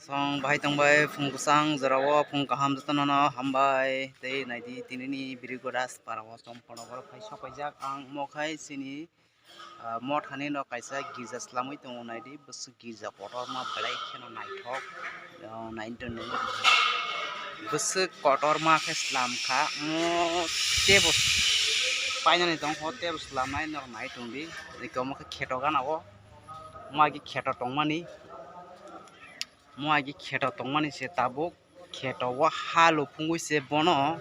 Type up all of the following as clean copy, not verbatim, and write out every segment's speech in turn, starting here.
Song bahai tongbai phung kusang jarawo phung kaham jatano hambai tei naidi tinini birigodas parawo tompono boro khai sokaijak ang mokhai sini mod hani no kaisa girja slamui tongo naidi busu girja kotor ma belai kheno naithok nainton busu kotor ma khe slam kha tebo painani tong ho tebo slamnai no naitongdi ikomo khe kheto ganao magi kheto tongmani muagi kheto tongmani se tabuk kheto wa halu phungui se bono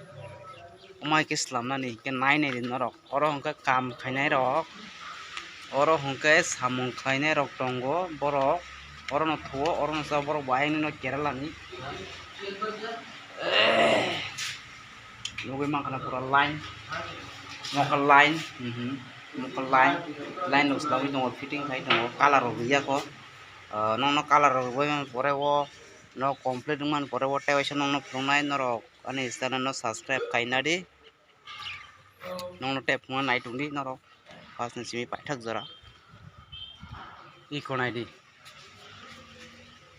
mai ke slamnani ke nainai norok oro hongkha kam khainai rok oro hongkhe samung khainai rok tongo borok oro no thuo oro no sa borok bayani no kerala ni nugui mangkhana pura line mokha line mokha line no slamui tongo fitting khai tongo color rok riya ko nongno color rok rwbai pore o no complete man pore o tewaisa nongno phungnai norok ani channel no subscribe kainadi nongno tep phunga naitongdi norok first ni simi paithak jora iko naidi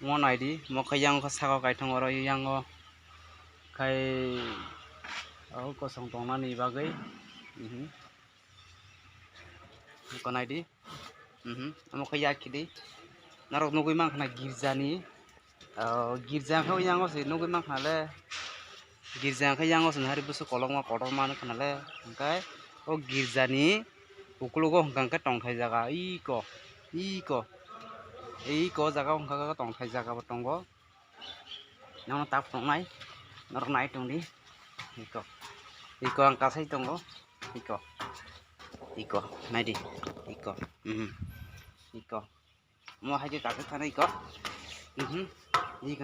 mo naidi mo kha yang kha saka kaithong oro yang o khai au kosong tongnani bagui iko naidi amo kha yakidi narok nugui mangkhana girjani girja khe yang se nugui mangkhanale girja khe yang se hari busu kologma kotorma khanale hingkai o girjani ukulugo hingkang khe tongthai jaga iko jaga hingkha tongthai jaga bo tongo nangno tak tongnai norok naitongdi iko ang kasai tongo iko naidi iko mo haje takhe thana iko iko